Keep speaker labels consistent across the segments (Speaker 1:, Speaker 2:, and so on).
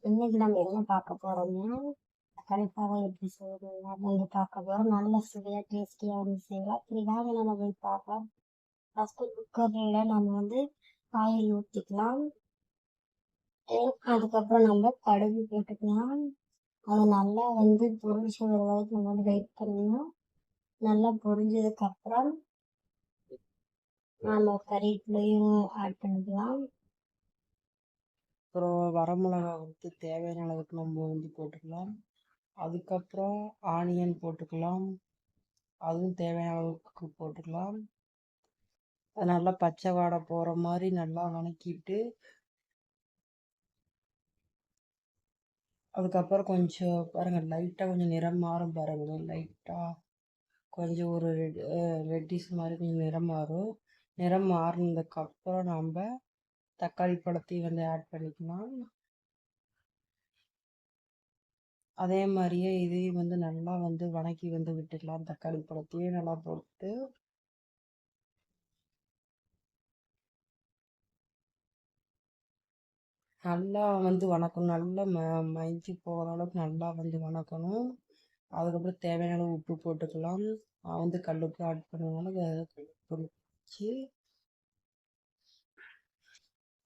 Speaker 1: இன்னைக்கு நம்ம என்ன பார்க்க போறோம்னா தக்காளிப்பாவை எப்படி செய்யணும் அப்படின்னு பார்க்க போறோம். நல்ல சுவையா டேஸ்டியா வந்து செய்யலாம். இதுக்காக நம்ம போய் பார்க்கலாம். ஃபர்ஸ்ட் குக்கர்ல நம்ம வந்து ஆயில் ஊற்றிக்கலாம். அதுக்கப்புறம் நம்ம கடுகு போட்டுக்கலாம். அது நல்லா வந்து பொரிச்சு வர வரைக்கும் நம்ம வந்து வெயிட் பண்ணணும். நல்லா பொரிஞ்சதுக்கு அப்புறம் நம்ம கறிவேப்பிலையும் ஆட் பண்ணிக்கலாம்.
Speaker 2: அப்புறம் வரமிளகா வந்து தேவையான அளவுக்கு நம்ம வந்து போட்டுக்கலாம். அதுக்கப்புறம் ஆனியன் போட்டுக்கலாம். அதுவும் தேவையான அளவுக்கு போட்டுக்கலாம். அது நல்லா பச்சை வாடை போகிற மாதிரி நல்லா வணக்கிட்டு, அதுக்கப்புறம் கொஞ்சம் பாருங்கள் லைட்டாக கொஞ்சம் நிறம் மாறும் பாருங்கள். லைட்டாக கொஞ்சம் ஒரு ரெட்டிஷ் மாதிரி கொஞ்சம் நிறம் மாறும். நிறம் மாறினதுக்கப்புறம் நம்ம தக்காளி பழத்தையும் வந்து ஆட் பண்ணிக்கலாம். அதே மாதிரியே இதையும் வந்து நல்லா வந்து வணக்கி வந்து விட்டுக்கலாம். தக்காளி பழத்தையும் நல்லா போட்டு நல்லா வந்து வணக்கணும். நல்லா மயஞ்சி போகிற அளவுக்கு நல்லா வந்து வணக்கணும். அதுக்கப்புறம் தேவையான அளவு உப்பு போட்டுக்கலாம். நான் வந்து கல்லுப்பு ஆட் பண்ணுவாங்க. பொரிச்சு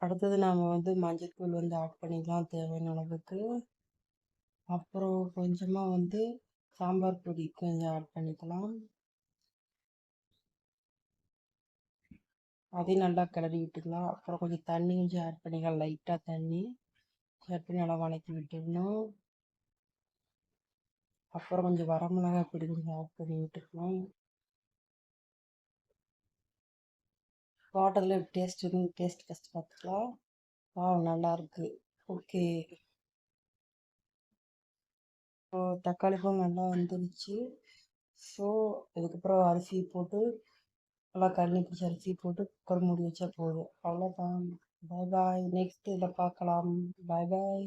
Speaker 2: அடுத்தது நாம் வந்து மஞ்சள்தூள் வந்து ஆட் பண்ணிக்கலாம் தேவையான அளவுக்கு. அப்புறம் கொஞ்சமாக வந்து சாம்பார் பொடி கொஞ்சம் ஆட் பண்ணிக்கலாம். அதையும் நல்லா கிளறி விட்டுக்கலாம். அப்புறம் கொஞ்சம் தண்ணி கொஞ்சம் ஆட் பண்ணிக்கலாம். லைட்டாக தண்ணி ஆட் பண்ணி நல்லா வணக்கி விட்டுடணும். அப்புறம் கொஞ்சம் வரமிளகாய் பொடி கொஞ்சம் ஆட் பண்ணி விட்டுக்கலாம். வாட்டரில் டேஸ்ட் ஃபஸ்ட் பார்த்துக்கலாம். நல்லாயிருக்கு. ஓகே. ஸோ தக்காளி பழம் நல்லா வந்துருச்சு. ஸோ இதுக்கப்புறம் அரிசி போட்டு நல்லா கண்ணி பிடிச்ச அரிசி போட்டு குக்கர் மூடி வச்சா போதும். அவ்வளோதான். பாய் பாய். நெக்ஸ்ட் இதில் பார்க்கலாம். பாய் பாய்.